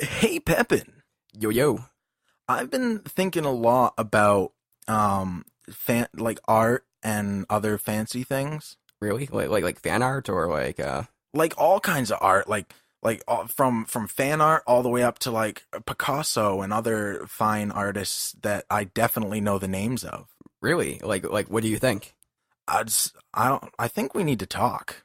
Hey Pepin, Yo, yo. I've been thinking a lot about like art and other fancy things, Really? Like fan art or like all kinds of art, from fan art all the way up to like Picasso and other fine artists that I definitely know the names of. really? Like what do you think? I think we need to talk.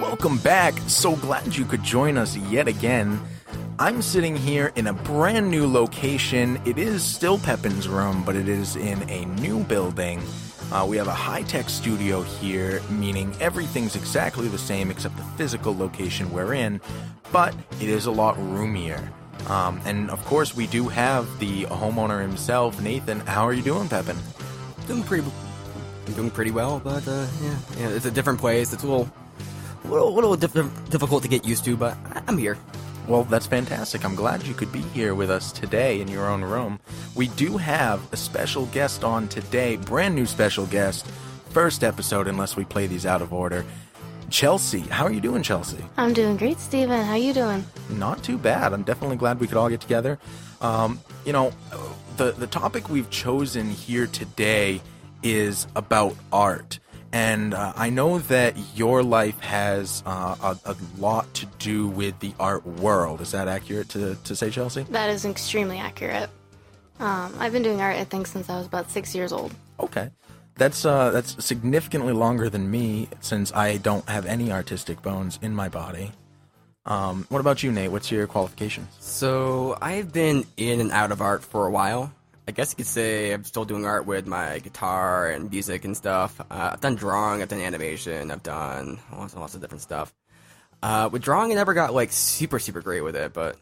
Welcome back. So glad you could join us yet again. I'm sitting here in a brand new location. It is still Pepin's room, but it is in a new building. We have a high-tech studio here, meaning everything's exactly the same except the physical location we're in, but it is a lot roomier. And of course, we do have the homeowner himself, Nathan. How are you doing, Pepin? Doing pretty I'm doing pretty well, but yeah, it's a different place. It's a little difficult to get used to, but I'm here. Well, that's fantastic. I'm glad you could be here with us today in your own room. We do have a special guest on today, brand new special guest. First episode, unless we play these out of order. Chelsea. How are you doing, Chelsea? I'm doing great, Steven. How you doing? Not too bad. I'm definitely glad we could all get together. You know, the topic we've chosen here today is about art. And I know that your life has a lot to do with the art world. Is that accurate to say, Chelsea? That is extremely accurate. I've been doing art, I think, since I was about 6 years old. Okay. That's significantly longer than me, since I don't have any artistic bones in my body. What about you, Nate? What's your qualifications? So I've been in and out of art for a while. I guess you could say I'm still doing art with my guitar and music and stuff. I've done drawing, I've done animation, I've done lots of different stuff. With drawing, I never got like super great with it, but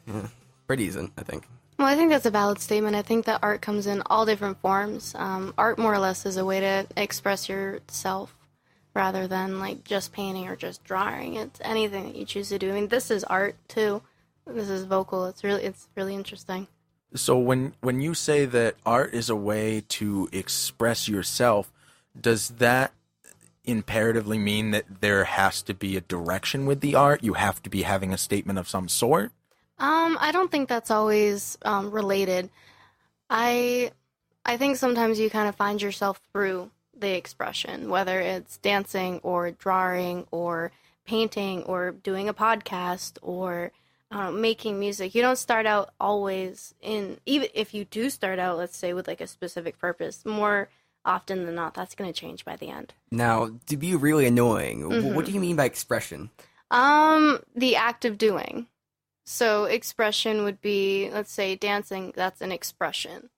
yeah, pretty decent, I think. Well, I think that's a valid statement. I think that art comes in all different forms. Art, more or less, is a way to express yourself rather than like just painting or just drawing. It's anything that you choose to do. I mean, this is art too. This is vocal. It's really interesting. So when you say that art is a way to express yourself, does that imperatively mean that there has to be a direction with the art? You have to be having a statement of some sort? I don't think that's always related. I think sometimes you kind of find yourself through the expression, whether it's dancing or drawing or painting or doing a podcast or making music. You don't start out always even if you do start out, let's say, with like a specific purpose, more often than not, that's going to change by the end. Now, to be really annoying, what do you mean by expression? The act of doing. So expression would be, let's say, dancing, that's an expression.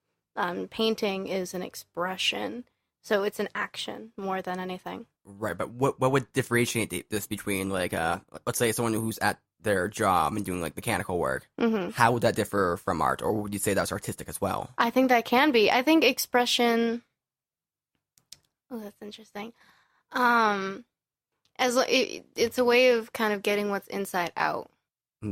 Painting is an expression. So it's an action more than anything. Right, but what would differentiate this between, like, let's say someone who's at their job and doing, like, mechanical work? Mm-hmm. How would that differ from art, or would you say that's artistic as well? I think that can be. I think expression... Oh, that's interesting. It's a way of kind of getting what's inside out.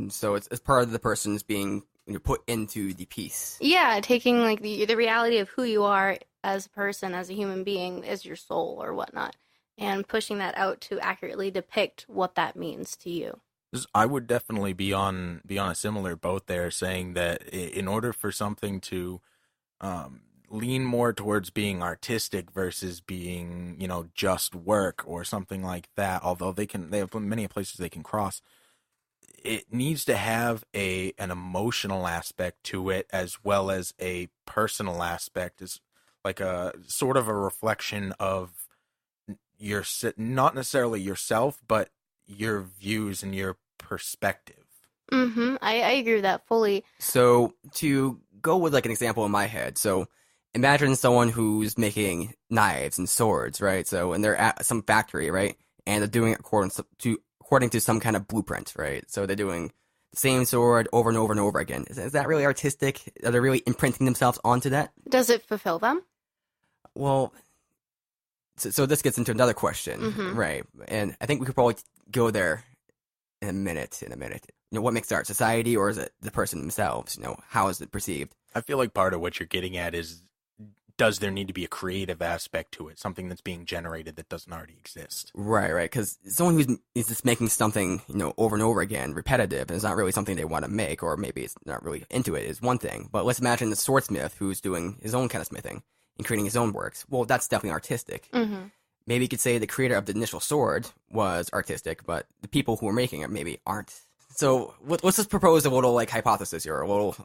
So it's part of the person's being put into the piece. Yeah, taking like the reality of who you are as a person, as a human being, as your soul or whatnot, and pushing that out to accurately depict what that means to you. I would definitely be on a similar boat there, saying that in order for something to lean more towards being artistic versus being, just work or something like that, although they have many places they can cross, it needs to have an emotional aspect to it as well as a personal aspect, is like a sort of a reflection of your, not necessarily yourself, but your views and your perspective. Mm-hmm. I agree with that fully. So to go with like an example in my head, so imagine someone who's making knives and swords, right? So, and they're at some factory, right? And they're doing it according to some kind of blueprint, right? So they're doing the same sword over and over and over again. Is that really artistic? Are they really imprinting themselves onto that? Does it fulfill them? Well, So this gets into another question, Mm-hmm. right? And I think we could probably go there in a minute. What makes art? Society, or is it the person themselves? How is it perceived? I feel like part of what you're getting at is, does there need to be a creative aspect to it, something that's being generated that doesn't already exist? Right. Because someone who's is just making something, over and over again, repetitive, and it's not really something they want to make, or maybe it's not really into it, is one thing. But let's imagine the swordsmith who's doing his own kind of smithing and creating his own works. Well, that's definitely artistic. Mm-hmm. Maybe you could say the creator of the initial sword was artistic, but the people who were making it maybe aren't. So let's just propose a little hypothesis here, a little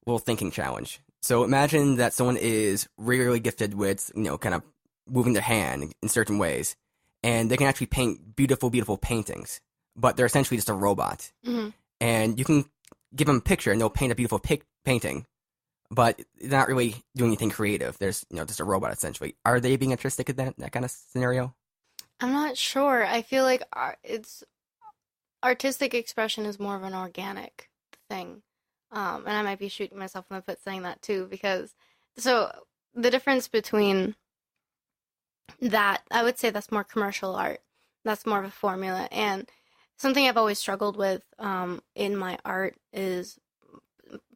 little thinking challenge. So imagine that someone is really gifted with, kind of moving their hand in certain ways, and they can actually paint beautiful, beautiful paintings, but they're essentially just a robot. Mm-hmm. And you can give them a picture, and they'll paint a beautiful painting, but they're not really doing anything creative. There's, just a robot essentially. Are they being artistic in that kind of scenario? I'm not sure. I feel like it's artistic expression is more of an organic thing. And I might be shooting myself in the foot saying that too, because so the difference between that, I would say that's more commercial art. That's more of a formula. And something I've always struggled with in my art is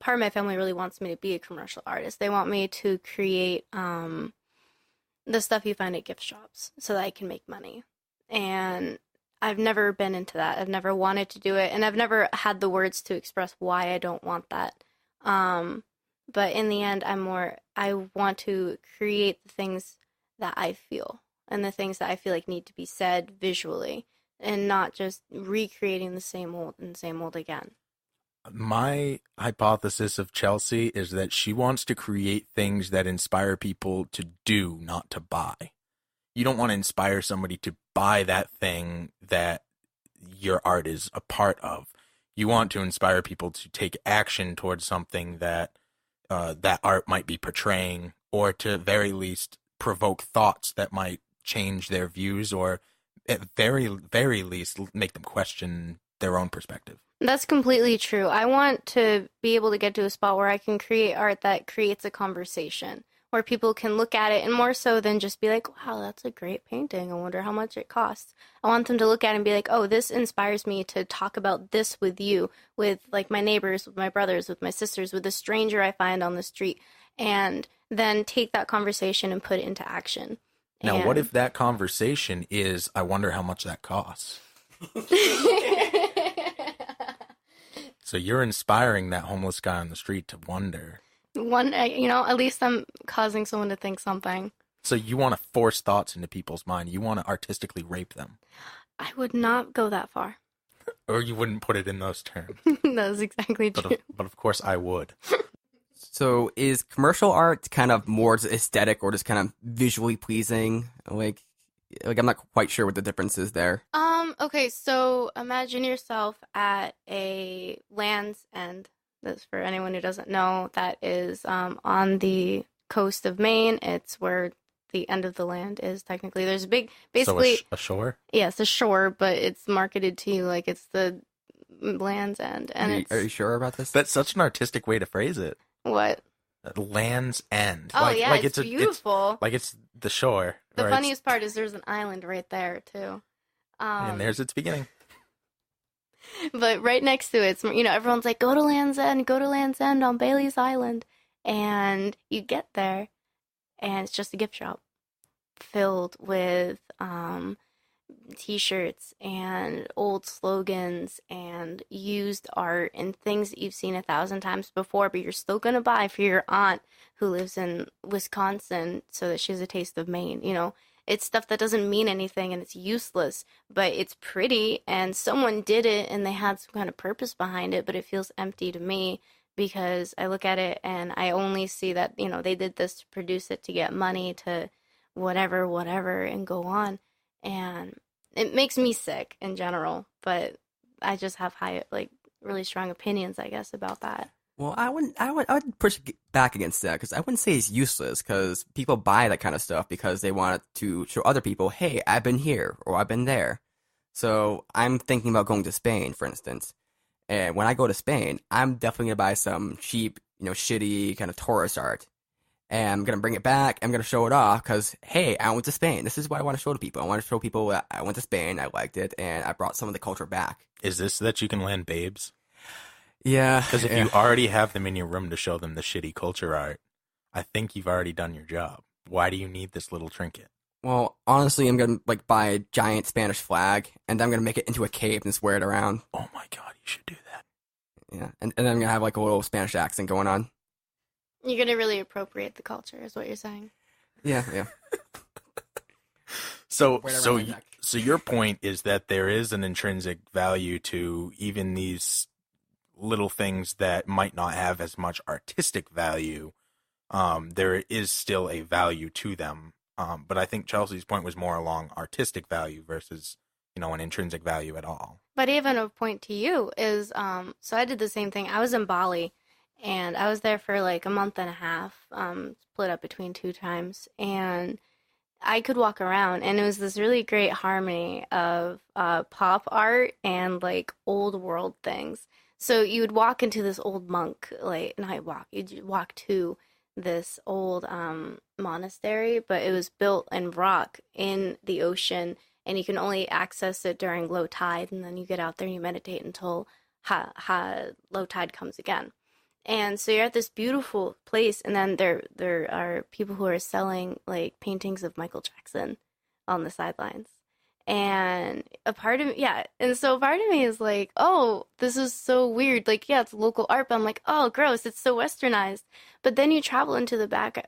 part of my family really wants me to be a commercial artist. They want me to create the stuff you find at gift shops so that I can make money. And I've never been into that. I've never wanted to do it, and I've never had the words to express why I don't want that. But in the end, I want to create the things that I feel and the things that I feel like need to be said visually, and not just recreating the same old and same old again. My hypothesis of Chelsea is that she wants to create things that inspire people to do, not to buy. You don't want to inspire somebody to buy that thing that your art is a part of. You want to inspire people to take action towards something that that art might be portraying, or to very least provoke thoughts that might change their views, or at very least make them question their own perspective. That's completely true. I want to be able to get to a spot where I can create art that creates a conversation, where people can look at it, and more so than just be like, wow, that's a great painting. I wonder how much it costs. I want them to look at it and be like, oh, this inspires me to talk about this with you, with like my neighbors, with my brothers, with my sisters, with a stranger I find on the street, and then take that conversation and put it into action. Now, what if that conversation is, I wonder how much that costs? So you're inspiring that homeless guy on the street to wonder. At least I'm causing someone to think something. So you want to force thoughts into people's mind. You want to artistically rape them. I would not go that far. Or you wouldn't put it in those terms. That is exactly true. But of course I would. So is commercial art kind of more aesthetic, or just kind of visually pleasing? Like I'm not quite sure what the difference is there. Okay, so imagine yourself at a Land's End. That's for anyone who doesn't know. That is on the coast of Maine. It's where the end of the land is technically. There's a big, basically. So a shore? Yeah, it's a shore, but it's marketed to you like it's the Land's End. And Are you sure about this? That's such an artistic way to phrase it. What? Land's End. Oh, yeah, it's beautiful. It's the shore. The funniest part is there's an island right there, too. And there's its beginning. But right next to it, everyone's like, go to Land's End on Bailey's Island. And you get there, and it's just a gift shop filled with t-shirts and old slogans and used art and things that you've seen 1,000 times before, but you're still going to buy for your aunt who lives in Wisconsin so that she has a taste of Maine. It's stuff that doesn't mean anything and it's useless, but it's pretty and someone did it and they had some kind of purpose behind it, but it feels empty to me because I look at it and I only see that, they did this to produce it to get money to whatever, and go on. And it makes me sick in general, but I just have really strong opinions, I guess, about that. Well, I would push back against that, because I wouldn't say it's useless, because people buy that kind of stuff because they want to show other people, hey, I've been here or I've been there. So I'm thinking about going to Spain, for instance. And when I go to Spain, I'm definitely going to buy some cheap, shitty kind of tourist art. and I'm gonna bring it back. I'm gonna show it off because hey, I went to Spain. This is what I want to show to people. I want to show people that I went to Spain. I liked it, and I brought some of the culture back. Is this so that you can land babes? Yeah, Because if yeah. you already have them in your room to show them the shitty culture art, I think you've already done your job. Why do you need this little trinket? Well, honestly, I'm gonna like buy a giant Spanish flag, and I'm gonna make it into a cape and just wear it around. Oh my god, you should do that. Yeah, and then I'm gonna have like a little Spanish accent going on. You're gonna really appropriate the culture, is what you're saying. Yeah, yeah. So, Wear it around so, my neck. so your point is that there is an intrinsic value to even these little things that might not have as much artistic value. There is still a value to them. But I think Chelsea's point was more along artistic value versus, an intrinsic value at all. But even a point to you is, so I did the same thing. I was in Bali, and I was there for like a month and a half, split up between 2 times, and I could walk around, and it was this really great harmony of pop art and like old world things. So you would walk into this old monk, like you'd walk to this old monastery, but it was built in rock in the ocean, and you can only access it during low tide, and then you get out there and you meditate until low tide comes again. And so you're at this beautiful place, and then there are people who are selling like paintings of Michael Jackson on the sidelines. And so part of me is like, oh, this is so weird. Like, yeah, it's local art, but I'm like, oh, gross, it's so westernized. But then you travel into the back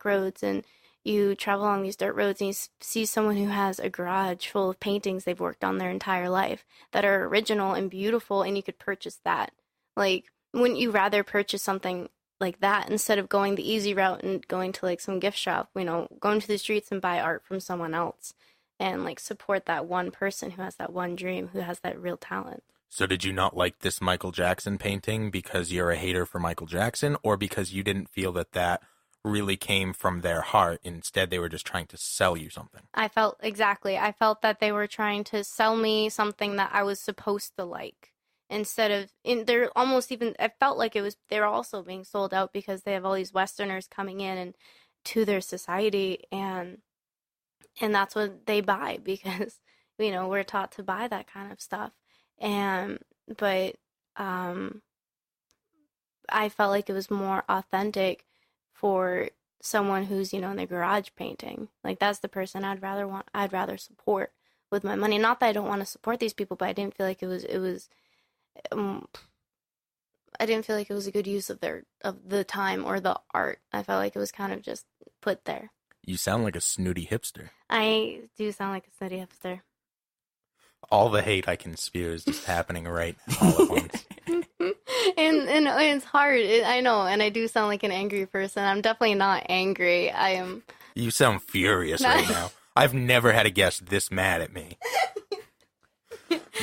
roads, and you travel along these dirt roads, and you see someone who has a garage full of paintings they've worked on their entire life that are original and beautiful, and you could purchase that. Like, wouldn't you rather purchase something like that instead of going the easy route and going to like some gift shop, going to the streets and buy art from someone else and like support that one person who has that one dream, who has that real talent? So did you not like this Michael Jackson painting because you're a hater for Michael Jackson, or because you didn't feel that really came from their heart? Instead, they were just trying to sell you something. I felt that they were trying to sell me something that I was supposed to like. Instead of, they're almost even, I felt like they're also being sold out because they have all these Westerners coming in and to their society, and that's what they buy because, we're taught to buy that kind of stuff. But I felt like it was more authentic for someone who's, in their garage painting. Like, that's the person I'd rather support with my money. Not that I don't want to support these people, but I didn't feel like it was I didn't feel like it was a good use of the time or the art. I felt like it was kind of just put there. You sound like a snooty hipster. I do sound like a snooty hipster. All the hate I can spew is just happening right now all at once. and it's hard. I know, and I do sound like an angry person. I'm definitely not angry. I am. You sound furious right now. I've never had a guest this mad at me.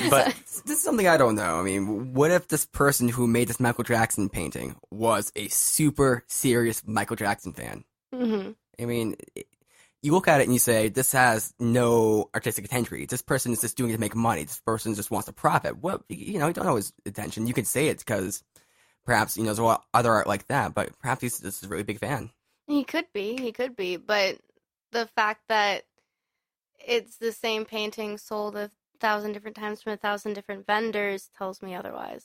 But this is something I don't know. I mean, what if this person who made this Michael Jackson painting was a super serious Michael Jackson fan? Mm-hmm. I mean, you look at it and you say, this has no artistic integrity. This person is just doing it to make money. This person just wants to profit. Well, you don't know his intention. You could say it's because perhaps, there's a lot of other art like that, but perhaps he's just a really big fan. He could be, but the fact that it's the same painting sold 1,000 different times from 1,000 different vendors tells me otherwise.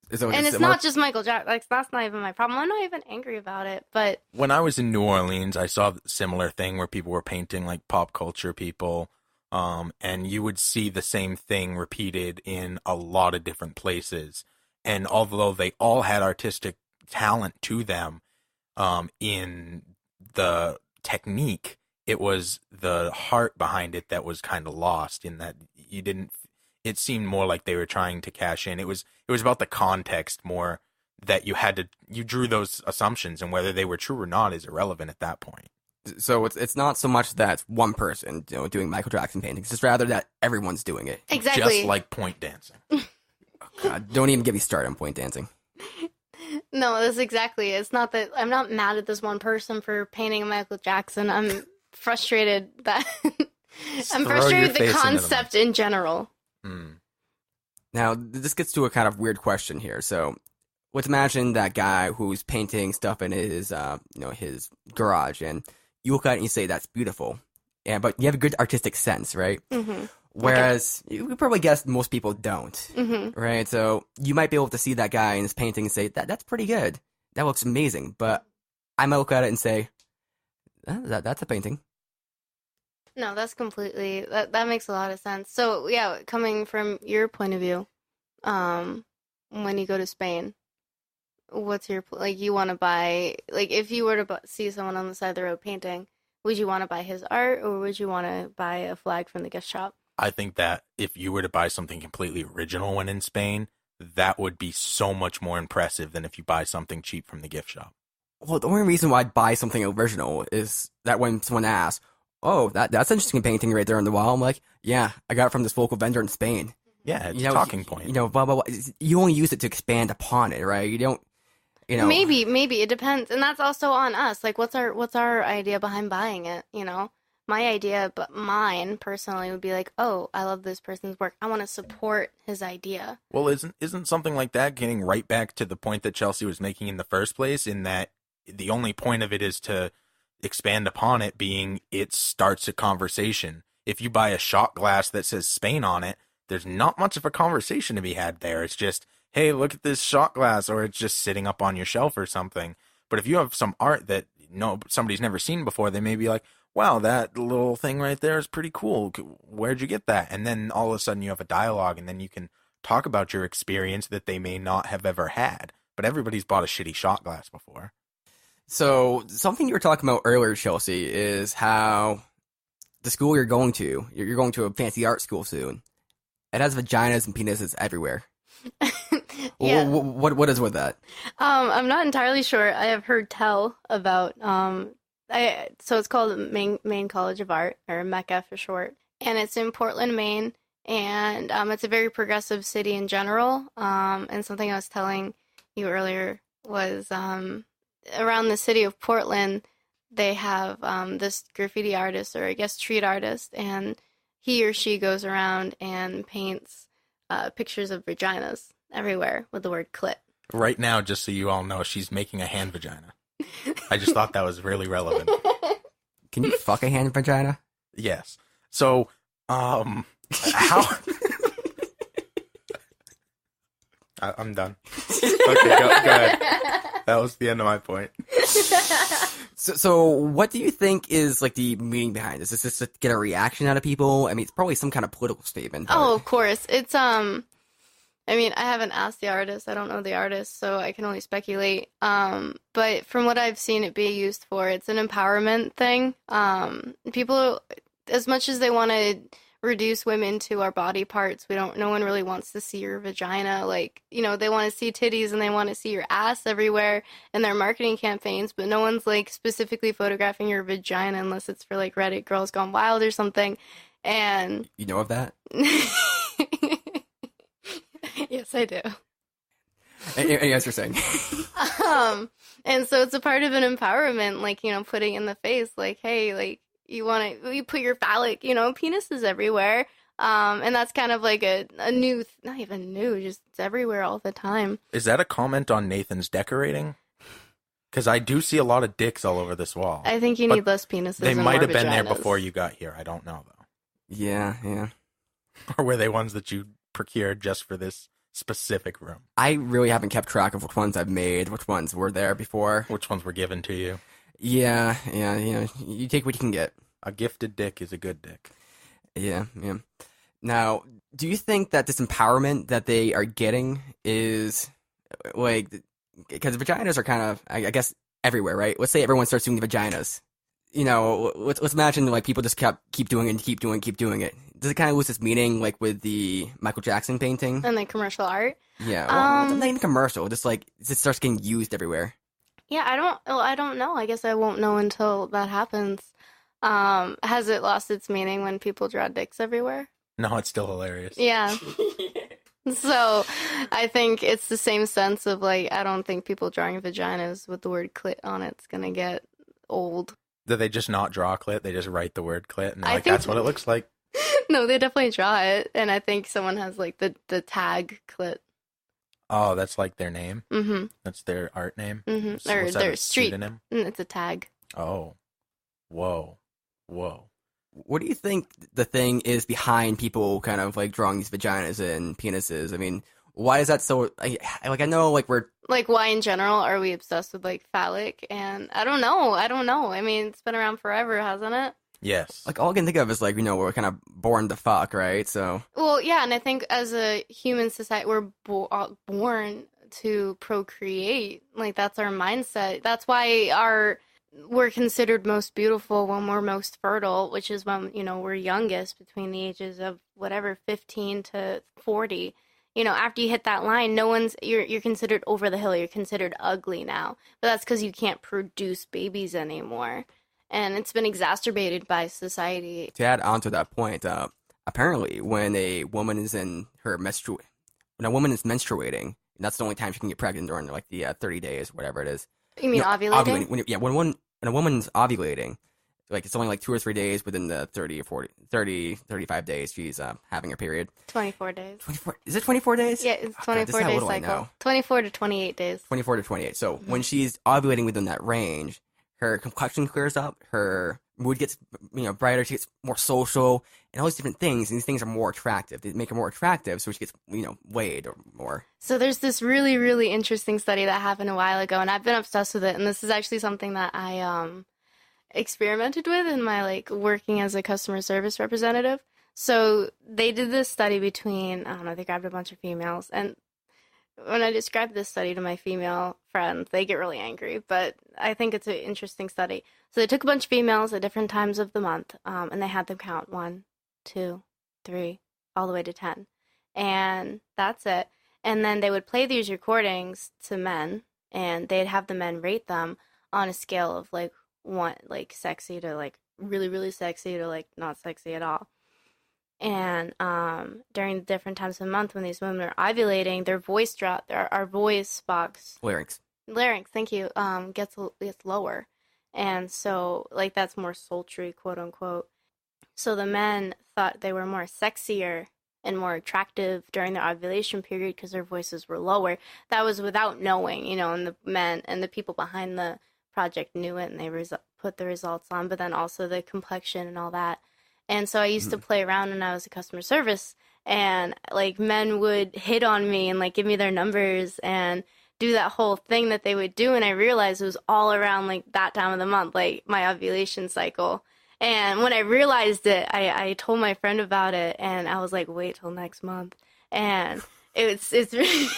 And it's not just Michael Jackson. Like, that's not even my problem. I'm not even angry about it. But when I was in New Orleans, I saw a similar thing where people were painting like pop culture people, and you would see the same thing repeated in a lot of different places. And although they all had artistic talent to them, in the technique, it was the heart behind it that was kind of lost, in that it seemed more like they were trying to cash in. It was about the context more, that you drew those assumptions, and whether they were true or not is irrelevant at that point. So it's not so much that one person, doing Michael Jackson paintings, it's just rather that everyone's doing it. Exactly. Just like point dancing. Oh, God, don't even get me started on point dancing. No, that's exactly it. It's not that I'm not mad at this one person for painting Michael Jackson. I'm frustrated that I'm frustrated with the concept in general. Now, this gets to a kind of weird question here. So, let's imagine that guy who's painting stuff in his, his garage, and you look at it and you say that's beautiful, but you have a good artistic sense, right? Mm-hmm. Whereas you probably guess most people don't, Mm-hmm. right? So you might be able to see that guy in his painting and say that's pretty good, that looks amazing. But I might look at it and say that's a painting. No, that's completely that makes a lot of sense. So yeah, coming from your point of view, when you go to Spain, what's your like? You want to buy like if you were to see someone on the side of the road painting, would you want to buy his art or would you want to buy a flag from the gift shop? I think that if you were to buy something completely original when in Spain, that would be so much more impressive than if you buy something cheap from the gift shop. Well, the only reason why I'd buy something original is that when someone asks, "Oh, that's an interesting painting right there on the wall," I'm like, "Yeah, I got it from this local vendor in Spain." Yeah, it's a talking point. Blah blah blah. You only use it to expand upon it, right? You don't, Maybe it depends, and that's also on us. Like, what's our idea behind buying it? My idea, but mine personally would be like, oh, I love this person's work. I want to support his idea. Well, isn't something like that getting right back to the point that Chelsea was making in the first place, in that the only point of it is to expand upon it, being it starts a conversation. If you buy a shot glass that says Spain on it, there's not much of a conversation to be had there. It's just, hey, look at this shot glass, or it's just sitting up on your shelf or something. But if you have some art that somebody's never seen before, they may be like, wow, that little thing right there is pretty cool. Where'd you get that? And then all of a sudden you have a dialogue, and then you can talk about your experience that they may not have ever had. But everybody's bought a shitty shot glass before. So something you were talking about earlier, Chelsea, is how the school you're going to a fancy art school soon. It has vaginas and penises everywhere. Yeah. What is with that? I'm not entirely sure. I have heard tell about so it's called Maine College of Art, or Mecca for short, and it's in Portland, Maine, and it's a very progressive city in general. And something I was telling you earlier was around the city of Portland, they have this graffiti artist, or I guess street artist, and he or she goes around and paints pictures of vaginas everywhere with the word clit. Right now, just so you all know, she's making a hand vagina. I just thought that was really relevant. Can you fuck a hand vagina? Yes. So, how... I'm done. Okay, go ahead. That was the end of my point. So what do you think is like the meaning behind this? Is this to get a reaction out of people? I mean, it's probably some kind of political statement. Oh, of course. It's I mean, I haven't asked the artist. I don't know the artist, so I can only speculate. But from what I've seen it be used for, it's an empowerment thing. People, as much as they want to reduce women to our body parts, no one really wants to see your vagina. Like, they want to see titties and they want to see your ass everywhere in their marketing campaigns, but no one's like specifically photographing your vagina unless it's for like Reddit Girls Gone Wild or something. And you know of that? Yes, I do. As you're saying. And so it's a part of an empowerment, like, putting in the face, like, hey, like, you put your phallic, penises everywhere. And that's kind of like a new, not even new, just it's everywhere all the time. Is that a comment on Nathan's decorating? Because I do see a lot of dicks all over this wall. I think you need less penises. They and might more have been vaginas. there before you got here. I don't know, though. Yeah. Or were they ones that you procured just for this specific room? I really haven't kept track of which ones I've made, which ones were there before. Which ones were given to you? Yeah, you take what you can get. A gifted dick is a good dick. Yeah. Now, do you think that this empowerment that they are getting is, like, because vaginas are kind of, I guess, everywhere, right? Let's say everyone starts doing the vaginas. Let's imagine, like, people just keep doing it and keep doing it. Does it kind of lose its meaning, like, with the Michael Jackson painting? And the commercial art? Yeah, well, not even commercial, just, like, it just starts getting used everywhere. Yeah, I don't know. I guess I won't know until that happens. Has it lost its meaning when people draw dicks everywhere? No, it's still hilarious. Yeah. So, I think it's the same sense of, like, I don't think people drawing vaginas with the word clit on it's gonna get old. Do they just not draw clit? They just write the word clit and they're I like, think- that's what it looks like? No, they definitely draw it, and I think someone has, like, the tag clit. Oh, that's like their name. Mm-hmm. That's their art name. Mm-hmm. So Or what's that, their a street. pseudonym? It's a tag. Oh, whoa, whoa. What do you think the thing is behind people kind of like drawing these vaginas and penises? I mean, why is that so? I know like we're Like, why in general are we obsessed with like phallic? And I don't know. I don't know. I mean, it's been around forever, hasn't it? Yes. like all I can think of is like we're kind of born to fuck, right? So Well, yeah, and I think as a human society, we're born to procreate. Like that's our mindset. That's why we're considered most beautiful when we're most fertile, which is when, we're youngest between the ages of whatever 15 to 40. After you hit that line, you're considered over the hill. You're considered ugly now. But that's because you can't produce babies anymore. And it's been exacerbated by society. to add on to that point, apparently when a woman is menstruating, that's the only time she can get pregnant during like the 30 days, whatever it is. You mean No, ovulating? When a woman's ovulating, like it's only like 2 or 3 days within the 30 or 40, 30, 35 days she's having her period. 24 days. 24, is it 24 days? Yeah, it's Oh, God, this is 24 how day little I cycle. know. 24 to 28 days. 24 to 28. So when she's ovulating within that range, her complexion clears up, her mood gets brighter, she gets more social, and all these different things. And these things are more attractive. They make her more attractive, so she gets laid or more. So there's this really, really interesting study that happened a while ago, and I've been obsessed with it. And this is actually something that I experimented with in my like working as a customer service representative. So they did this study between, I don't know, they grabbed a bunch of females, and when I describe this study to my female friends, they get really angry, but I think it's an interesting study. So they took a bunch of females at different times of the month, and they had them count 1, 2, 3, all the way to 10. And that's it. And then they would play these recordings to men, and they'd have the men rate them on a scale of like sexy to like really, really sexy to like not sexy at all. And during different times of the month when these women are ovulating, their voice our voice box Larynx. thank you, gets lower, and so like that's more sultry, quote unquote. So the men thought they were more sexier and more attractive during their ovulation period because their voices were lower. That was without knowing, and the men and the people behind the project knew it, and they put the results on, but then also the complexion and all that. And so I used to play around when I was a customer service, and like men would hit on me and like give me their numbers and do that whole thing that they would do. And I realized it was all around like that time of the month, like my ovulation cycle. And when I realized it, I told my friend about it, and I was like, wait till next month. And it's really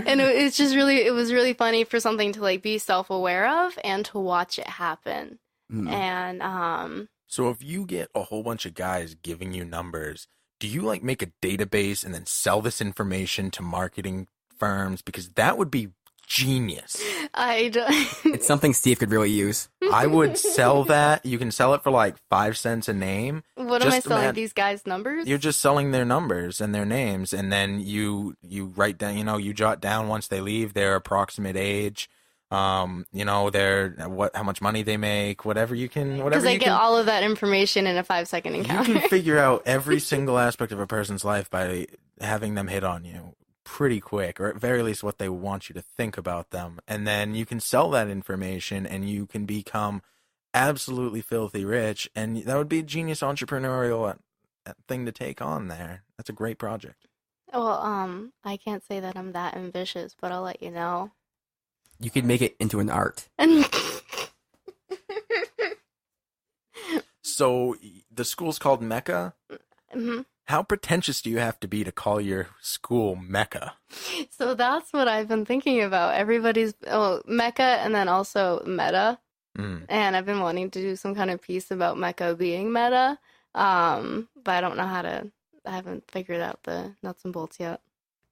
and it was really funny for something to like be self-aware of and to watch it happen. And So if you get a whole bunch of guys giving you numbers, do you like make a database and then sell this information to marketing firms? Because that would be genius. I don't. It's something Steve could really use. I would sell that. You can sell it for like 5 cents a name. What am I Just selling imagine- these guys numbers? You're just selling their numbers and their names, and then you write down, you jot down once they leave their approximate age, their how much money they make, whatever you can, Because whatever I you get can. all of that information in a 5-second You encounter. can figure out every single aspect of a person's life by having them hit on you pretty quick, or at very least what they want you to think about them, and then you can sell that information and you can become absolutely filthy rich, and that would be a genius entrepreneurial thing to take on there. That's a great project. Well, I can't say that I'm that ambitious, but I'll let you know. You could make it into an art. And So the school's called Mecca. Mhm. How pretentious do you have to be to call your school Mecca? So that's what I've been thinking about. Everybody's Mecca and then also meta. And I've been wanting to do some kind of piece about Mecca being meta. But I don't know how to. I haven't figured out the nuts and bolts yet.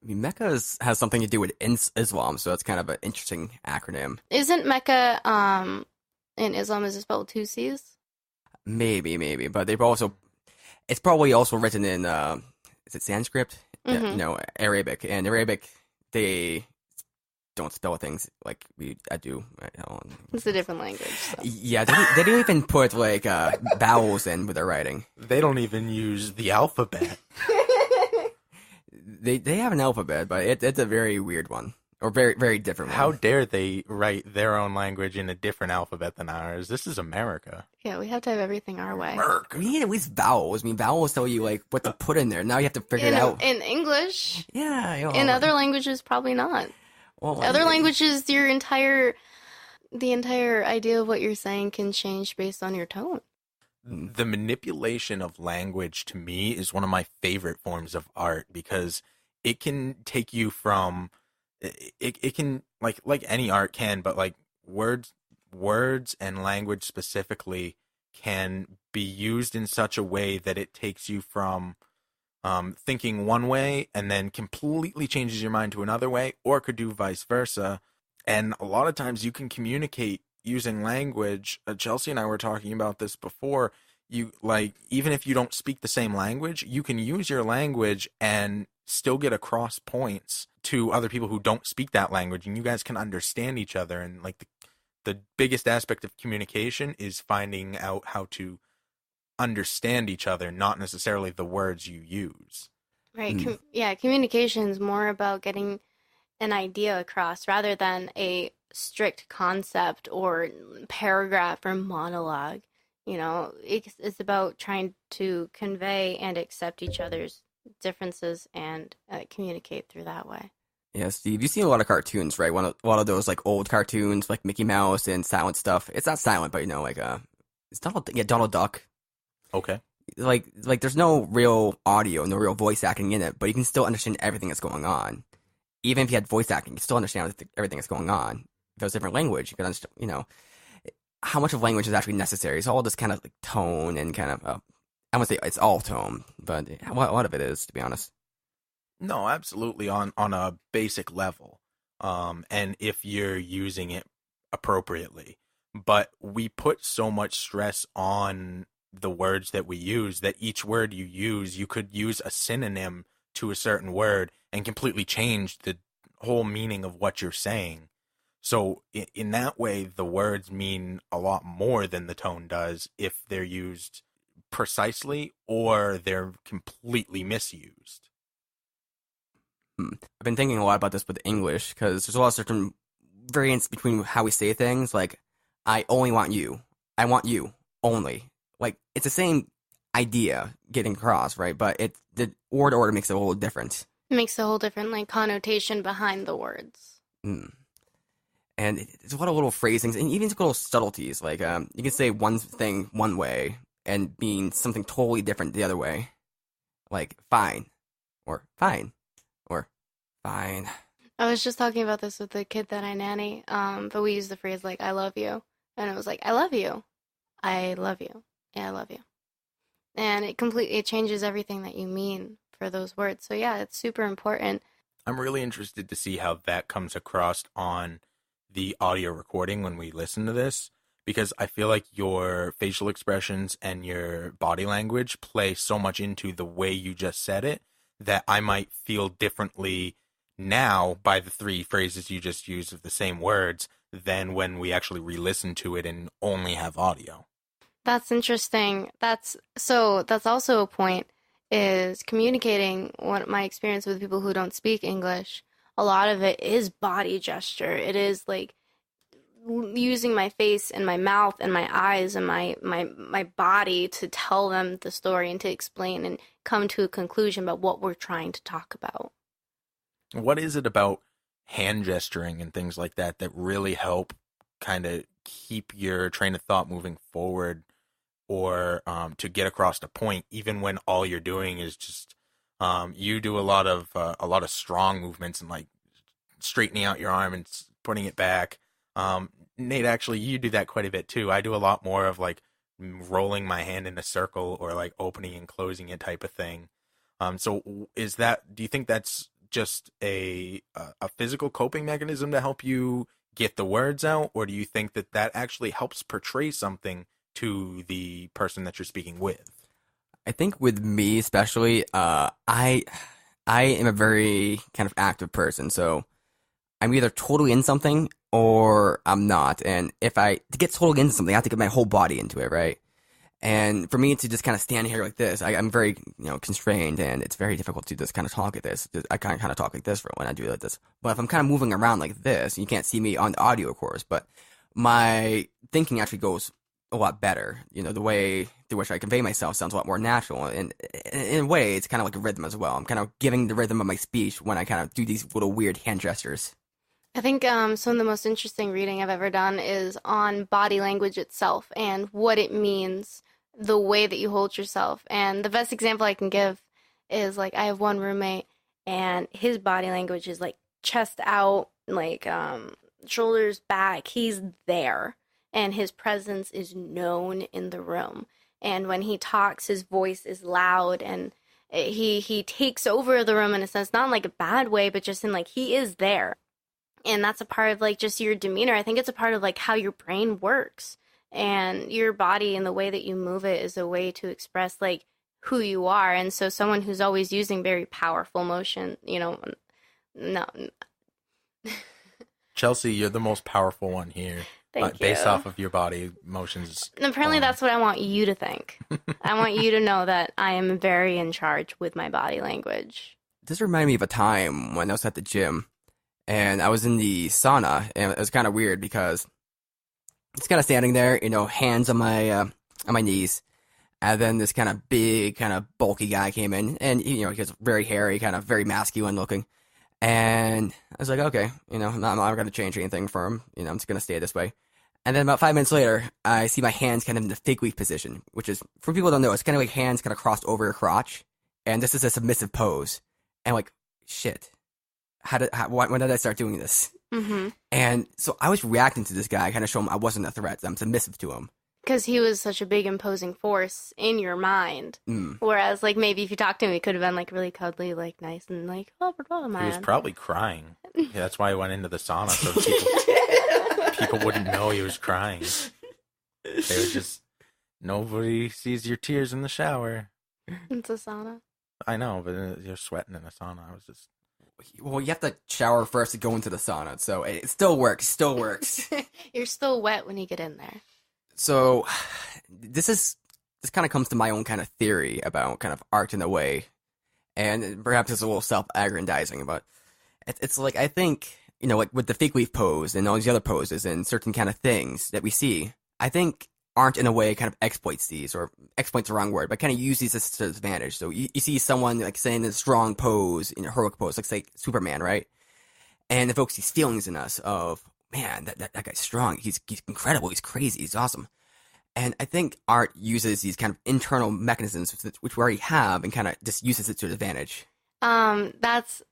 I mean, Mecca has something to do with Islam, so that's kind of an interesting acronym. Isn't Mecca in Islam, is it spelled with 2 C's? Maybe, but they've also, it's probably also written in, is it Sanskrit? Mhm. No, Arabic. And Arabic, they don't spell things like I do. It's a different language. So. Yeah, they don't even put like vowels in with their writing. They don't even use the alphabet. They have an alphabet, but it's a very weird one, or very very different How one. dare they write their own language in a different alphabet than ours? This is America. Yeah, we have to have everything our way. America. We need at least vowels. I mean, vowels tell you like what to put in there. Now you have to figure it out. In English, Yeah, in other languages, probably not. well, Other languages, the entire idea of what you're saying can change based on your tone. The manipulation of language to me is one of my favorite forms of art because it can take you from it can like any art can, but like words and language specifically can be used in such a way that it takes you from thinking one way and then completely changes your mind to another way, or could do vice versa. And a lot of times you can communicate using language. Chelsea and I were talking about this before. You like, even if you don't speak the same language, you can use your language and still get across points to other people who don't speak that language, and you guys can understand each other. And like the biggest aspect of communication is finding out how to understand each other, not necessarily the words you use. Right. Yeah, communication is more about getting an idea across rather than a strict concept or paragraph or monologue. You know, it's about trying to convey and accept each other's differences and communicate through that way. Yeah, Steve, you've seen a lot of cartoons, right? A lot of those like old cartoons, like Mickey Mouse and silent stuff. It's not silent, but like it's Donald Duck. Okay. Like there's no real audio, no real voice acting in it, but you can still understand everything that's going on. Even if you had voice acting, you can still understand everything that's going on. If it was a different language, you could understand, how much of language is actually necessary. It's all just kind of like tone and kind of, I wouldn't say it's all tone, but a lot of it is, to be honest. No, absolutely on a basic level. And if you're using it appropriately. But we put so much stress on the words that we use that each word you could use a synonym to a certain word and completely change the whole meaning of what you're saying. So in that way, the words mean a lot more than the tone does if they're used precisely or they're completely misused. I've been thinking a lot about this with English because there's a lot of certain variants between how we say things. Like, I only want you. I want you only. Like, it's the same idea getting across, right? But the word order makes it a little different. It makes a whole different connotation behind the words. And it's a lot of little phrasings and even little subtleties. Like, you can say one thing one way and mean something totally different the other way. Like, fine. Or fine. Or fine. I was just talking about this with the kid that I nanny, but we use the phrase like, I love you. And it was like, I love you. I love you. Yeah, I love you. And it changes everything that you mean for those words. So yeah, it's super important. I'm really interested to see how that comes across on the audio recording when we listen to this, because I feel like your facial expressions and your body language play so much into the way you just said it that I might feel differently now by the three phrases you just used of the same words than when we actually re-listen to it and only have audio. That's interesting. That's also a point, is communicating. What my experience with people who don't speak English, a lot of it is body gesture. It is like using my face and my mouth and my eyes and my body to tell them the story and to explain and come to a conclusion about what we're trying to talk about. What is it about hand gesturing and things like that that really help kind of keep your train of thought moving forward, or to get across the point, even when all you're doing is just you do a lot of strong movements and like straightening out your arm and putting it back. Nate, actually, you do that quite a bit too. I do a lot more of like rolling my hand in a circle or like opening and closing it type of thing. So do you think that's just a physical coping mechanism to help you get the words out, or do you think that actually helps portray something to the person that you're speaking with? I think with me especially, I am a very kind of active person, so I'm either totally in something or I'm not. And to get totally into something, I have to get my whole body into it, right? And for me to just kind of stand here like this, I'm very, constrained, and it's very difficult to just kind of talk like this. I kind of talk like this for when I do like this. But if I'm kind of moving around like this, you can't see me on the audio, of course, but my thinking actually goes a lot better. The way through which I convey myself sounds a lot more natural. And in a way, it's kind of like a rhythm as well. I'm kind of giving the rhythm of my speech when I kind of do these little weird hand gestures. I think some of the most interesting reading I've ever done is on body language itself and what it means, the way that you hold yourself. And the best example I can give is like I have one roommate and his body language is like chest out, like shoulders back. He's there and his presence is known in the room. And when he talks, his voice is loud and he takes over the room in a sense, not in like a bad way, but just in like he is there. And that's a part of like just your demeanor. I think it's a part of like how your brain works, and your body and the way that you move it is a way to express like who you are. And so someone who's always using very powerful motion, no. Chelsea, you're the most powerful one here. Thank you. Based off of your body motions. And apparently that's what I want you to think. I want you to know that I am very in charge with my body language. This reminded me of a time when I was at the gym. And I was in the sauna, and it was kind of weird because it's kind of standing there, hands on my knees, and then this kind of big, kind of bulky guy came in, and he was very hairy, kind of very masculine looking, and I was like, okay, I'm not going to change anything for him, I'm just going to stay this way. And then about 5 minutes later, I see my hands kind of in the fig leaf position, which is, for people who don't know, it's kind of like hands kind of crossed over your crotch, and this is a submissive pose, and I'm like, shit. When did I start doing this? Mm-hmm. And so I was reacting to this guy, kind of show him I wasn't a threat, that I'm submissive to him. Because he was such a big imposing force in your mind. Whereas, like, maybe if you talked to him, he could have been, like, really cuddly, like, nice, and, like, oh, man. He was probably crying. Yeah, that's why he went into the sauna, so people wouldn't know he was crying. They would just, nobody sees your tears in the shower. It's a sauna. I know, but you're sweating in a sauna. I was just... Well, you have to shower first to go into the sauna, so it still works. You're still wet when you get in there. So, this kind of comes to my own kind of theory about kind of art in a way, and perhaps it's a little self-aggrandizing, but it's like, I think, like with the fig leaf pose and all these other poses and certain kind of things that we see, I think art in a way kind of exploits these, or exploits the wrong word, but kind of use these as to advantage. So you see someone like saying a strong pose, in a heroic pose, like say Superman, right? And evokes these feelings in us of, man, that guy's strong, he's incredible, he's crazy, he's awesome. And I think art uses these kind of internal mechanisms which we already have and kind of just uses it to its advantage. That's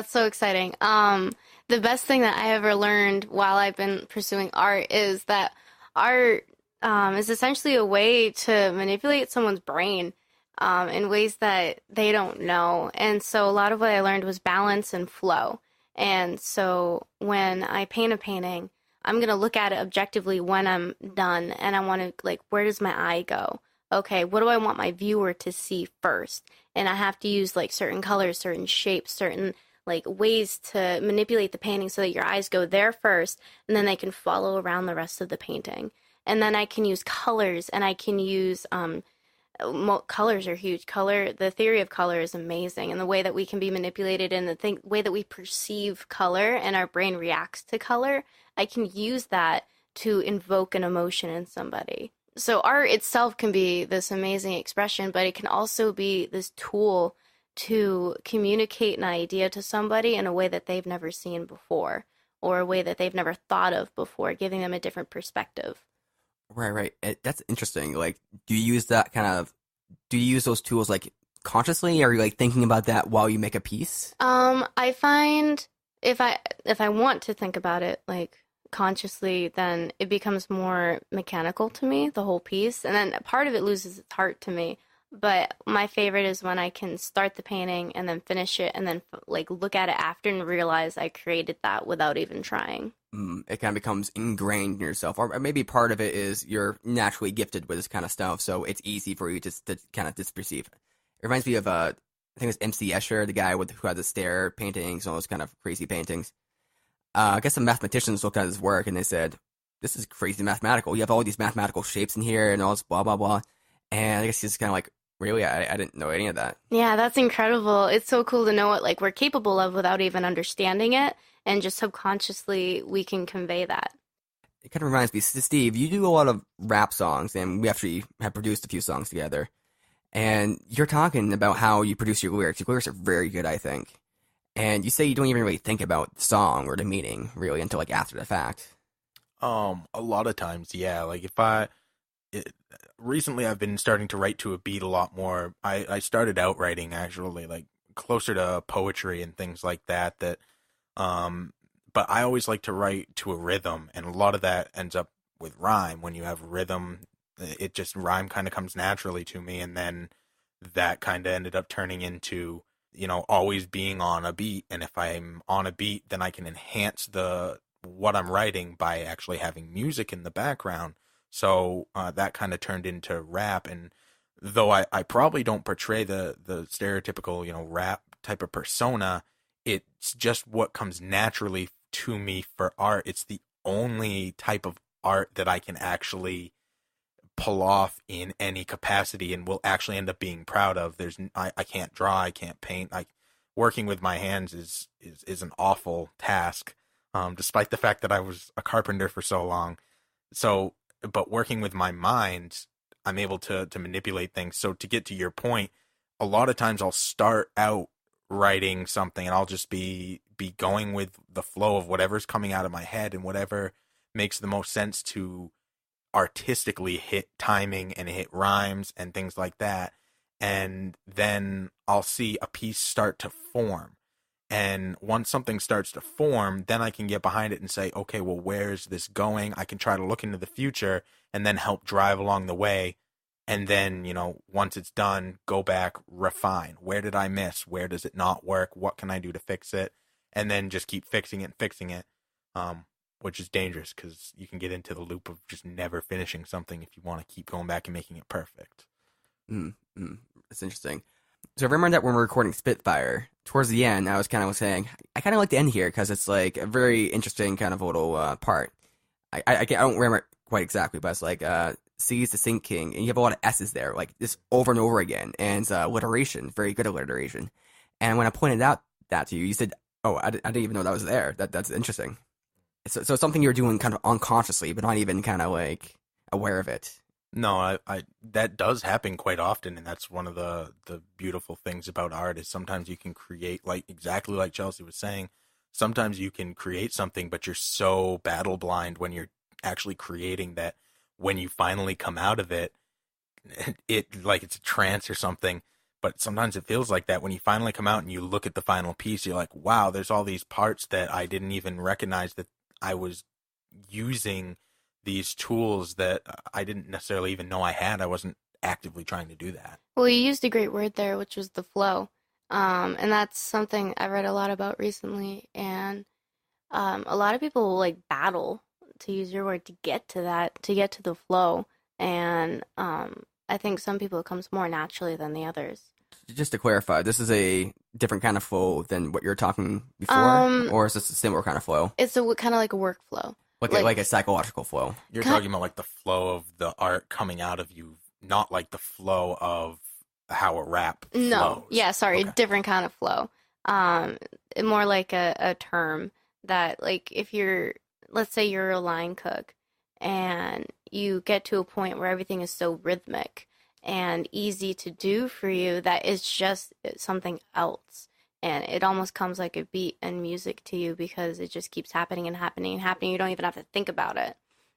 so exciting. The best thing that I ever learned while I've been pursuing art is that art is essentially a way to manipulate someone's brain in ways that they don't know. And so a lot of what I learned was balance and flow. And so when I paint a painting, I'm going to look at it objectively when I'm done, and I want to, like, where does my eye go? Okay, what do I want my viewer to see first? And I have to use, like, certain colors, certain shapes, certain, like, ways to manipulate the painting so that your eyes go there first, and then they can follow around the rest of the painting. And then I can use colors, and I can use, colors are huge. The theory of color is amazing, and the way that we can be manipulated and the way that we perceive color and our brain reacts to color, I can use that to invoke an emotion in somebody. So art itself can be this amazing expression, but it can also be this tool to communicate an idea to somebody in a way that they've never seen before, or a way that they've never thought of before, giving them a different perspective. Right. That's interesting. Like, do you use those tools, like, consciously? Are you, like, thinking about that while you make a piece? I find if I want to think about it, like, consciously, then it becomes more mechanical to me, the whole piece. And then part of it loses its heart to me. But my favorite is when I can start the painting and then finish it and then like look at it after and realize I created that without even trying. It kind of becomes ingrained in yourself, or maybe part of it is you're naturally gifted with this kind of stuff, so it's easy for you to kind of disperceive. It reminds me of I think it was M.C. Escher, the guy who had the stair paintings, all those kind of crazy paintings. I guess some mathematicians looked at his work and they said, "This is crazy mathematical. You have all these mathematical shapes in here and all this blah blah blah." And I guess he's kind of like, really, I didn't know any of that. Yeah, that's incredible. It's so cool to know what like we're capable of without even understanding it, and just subconsciously we can convey that. It kind of reminds me, Steve, you do a lot of rap songs, and we actually have produced a few songs together. And you're talking about how you produce your lyrics. Your lyrics are very good, I think. And you say you don't even really think about the song or the meaning really until like after the fact. A lot of times, yeah. Like it, recently I've been starting to write to a beat a lot more. I started out writing actually like closer to poetry and things like that. But I always like to write to a rhythm, and a lot of that ends up with rhyme. When you have rhythm, it just rhyme kind of comes naturally to me, and then that kind of ended up turning into always being on a beat. And if I'm on a beat, then I can enhance the what I'm writing by actually having music in the background. So that kind of turned into rap. And though I probably don't portray the stereotypical rap type of persona, it's just what comes naturally to me for art. It's the only type of art that I can actually pull off in any capacity and will actually end up being proud of. I can't draw, I can't paint. Working with my hands is an awful task, despite the fact that I was a carpenter for so long. So, but working with my mind, I'm able to manipulate things. So to get to your point, a lot of times I'll start out writing something and I'll just be going with the flow of whatever's coming out of my head and whatever makes the most sense to artistically hit timing and hit rhymes and things like that. And then I'll see a piece start to form. And once something starts to form, then I can get behind it and say, okay, well, where's this going? I can try to look into the future and then help drive along the way. And then, once it's done, go back, refine. Where did I miss? Where does it not work? What can I do to fix it? And then just keep fixing it and fixing it, which is dangerous because you can get into the loop of just never finishing something if you want to keep going back and making it perfect. That's interesting. So I remember that when we were recording Spitfire, towards the end, I was kind of saying, I kind of like the end here because it's like a very interesting kind of little part. I don't remember it quite exactly, but it's like C is the Sync King, and you have a lot of S's there, like this over and over again, and it's alliteration, very good alliteration. And when I pointed out that to you, you said, oh, I didn't even know that was there. That's interesting. So it's something you're doing kind of unconsciously, but not even kind of like aware of it. No, I that does happen quite often, and that's one of the beautiful things about art is sometimes you can create, like exactly like Chelsea was saying, sometimes you can create something, but you're so battle blind when you're actually creating that when you finally come out of it, it like it's a trance or something. But sometimes it feels like that when you finally come out and you look at the final piece, you're like, wow, there's all these parts that I didn't even recognize that I was using these tools that I didn't necessarily even know I had. I wasn't actively trying to do that. Well, you used a great word there, which was the flow. And that's something I read a lot about recently. And a lot of people will like battle, to use your word, to get to that, to get to the flow. And I think some people it comes more naturally than the others. Just to clarify, this is a different kind of flow than what you were talking before, or is this a similar kind of flow? It's kind of like a workflow. Like a psychological flow. You're talking about like the flow of the art coming out of you, not like the flow of how a rap flows. No, yeah, sorry, Okay. different kind of flow. More like a term that, like, if let's say you're a line cook, and you get to a point where everything is so rhythmic and easy to do for you that it's just something else. And it almost comes like a beat and music to you because it just keeps happening and happening and happening. You don't even have to think about it.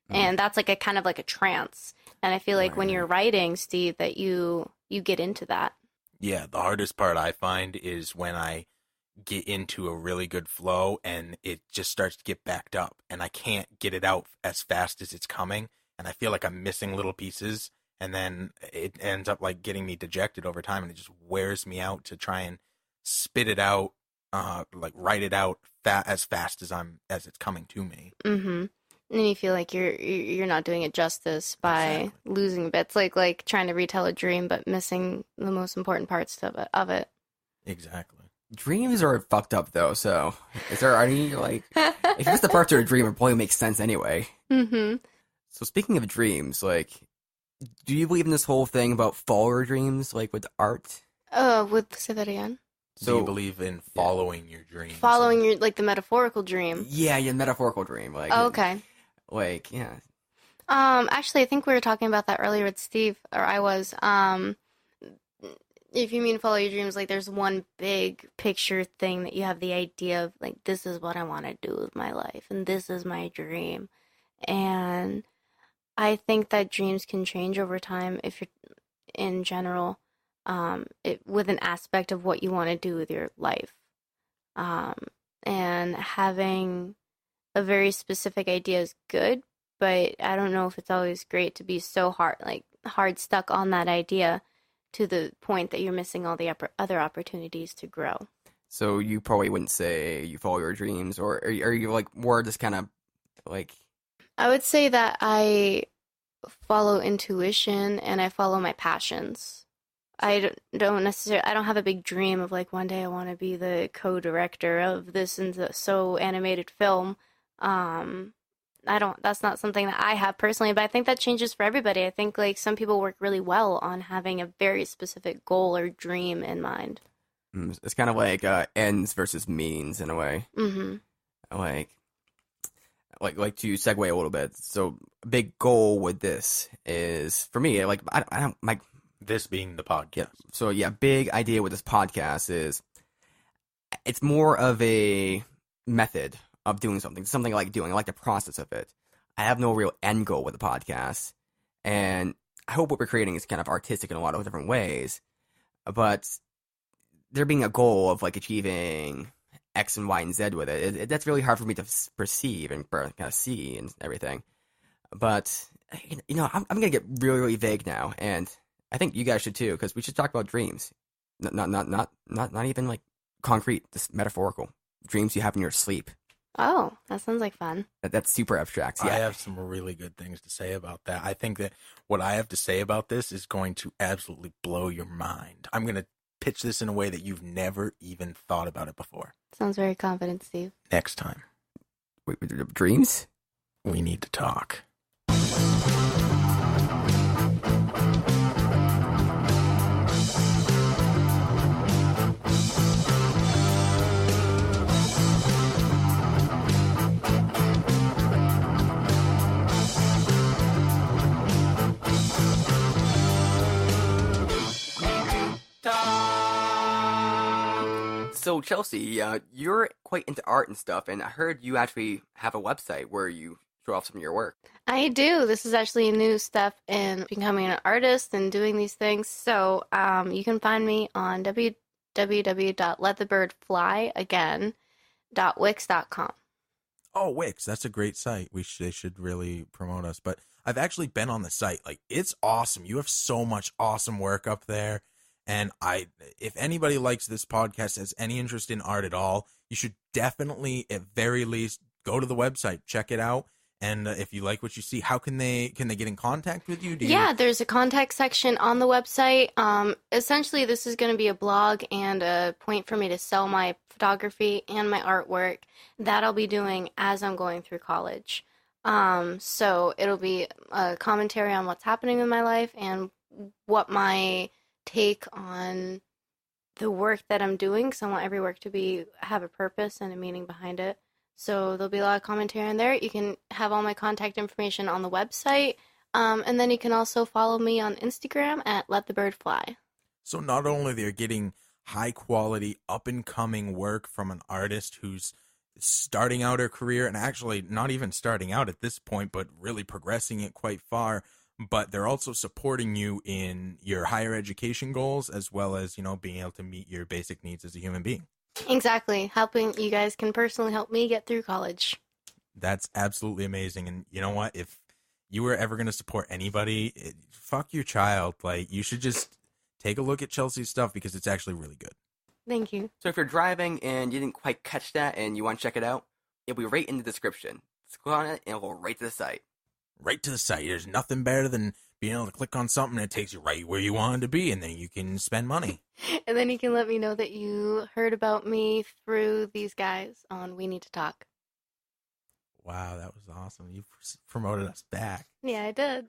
And that's like a kind of like a trance. And I feel like when you're writing, Steve, that you get into that. Yeah, the hardest part I find is when I get into a really good flow and it just starts to get backed up and I can't get it out as fast as it's coming. And I feel like I'm missing little pieces. And then it ends up like getting me dejected over time, and it just wears me out to try and spit it out, like write it out as fast as it's coming to me. Mm-hmm. And you feel like you're not doing it justice by losing bits, like trying to retell a dream but missing the most important parts of it. Exactly. Dreams are fucked up though, so is there any like if it's the parts of a dream, it probably makes sense anyway. Mm-hmm. So speaking of dreams, like do you believe in this whole thing about follow your dreams, like with art? Say that again. Do you So, believe in yeah. following your dreams? Following your like the metaphorical dream. Yeah, your metaphorical dream, like, Oh, okay. yeah. Actually, I think we were talking about that earlier with Steve, or I was. If you mean follow your dreams, like there's one big picture thing that you have the idea of, like, this is what I want to do with my life, and this is my dream. And I think that dreams can change over time if you're in general, with an aspect of what you want to do with your life. Um, and having a very specific idea is good, but I don't know if it's always great to be so hard stuck on that idea to the point that you're missing all the other opportunities to grow. So you probably wouldn't say you follow your dreams, or are you like more just kind of like? I would say that I follow intuition and I follow my passions. Don't necessarily. I don't have a big dream of like one day I want to be the co-director of this and so animated film. I don't. That's not something that I have personally, but I think that changes for everybody. I think like some people work really well on having a very specific goal or dream in mind. It's kind of like ends versus means in a way. Mm-hmm. Like, like to segue a little bit. So, a big goal with this is for me. Like, I don't my This being the podcast. yeah. So yeah, big idea with this podcast is it's more of a method of doing something I like doing. I like the process of it. I have no real end goal with the podcast, and I hope what we're creating is kind of artistic in a lot of different ways. But there being a goal of like achieving X and Y and Z with it, that's really hard for me to perceive and kind of see and everything. But I'm gonna get really really vague now, and I think you guys should too, because we should talk about dreams, not even like concrete, just metaphorical dreams you have in your sleep. Oh, that sounds like fun. That's super abstract. I Yeah. have some really good things to say about that. I think that what I have to say about this is going to absolutely blow your mind. I'm going to pitch this in a way that you've never even thought about it before. Sounds very confident, Steve. Next time, Wait, dreams? we need to talk. So Chelsea, you're quite into art and stuff, and I heard you actually have a website where you show off some of your work. I do. This is actually a new step in becoming an artist and doing these things. So you can find me on www.letthebirdflyagain.wix.com. Oh, Wix, that's a great site. They should really promote us. But I've actually been on the site. Like, it's awesome. You have so much awesome work up there. And if anybody likes this podcast, has any interest in art at all, you should definitely, at very least, go to the website, check it out. And if you like what you see, how can they get in contact with you? Yeah, there's a contact section on the website. Essentially, this is going to be a blog and a point for me to sell my photography and my artwork that I'll be doing as I'm going through college. So it'll be a commentary on what's happening in my life and what my take on the work that I'm doing, because I want every work to have a purpose and a meaning behind it. So there'll be a lot of commentary on there. You can have all my contact information on the website, and then you can also follow me on Instagram at Let the Bird Fly. So not only they're getting high quality, up and coming work from an artist who's starting out her career, and actually not even starting out at this point, but really progressing it quite far. But they're also supporting you in your higher education goals, as well as, being able to meet your basic needs as a human being. Exactly. Helping you guys can personally help me get through college. That's absolutely amazing. And you know what? If you were ever going to support anybody, fuck your child. Like, you should just take a look at Chelsea's stuff because it's actually really good. Thank you. So if you're driving and you didn't quite catch that and you want to check it out, it'll be right in the description. Just click on it and it'll go right to the site. Right to the site. There's nothing better than being able to click on something and it takes you right where you want to be, and then you can spend money. And then you can let me know that you heard about me through these guys on We Need to Talk. Wow, that was awesome. You promoted us back. Yeah, I did.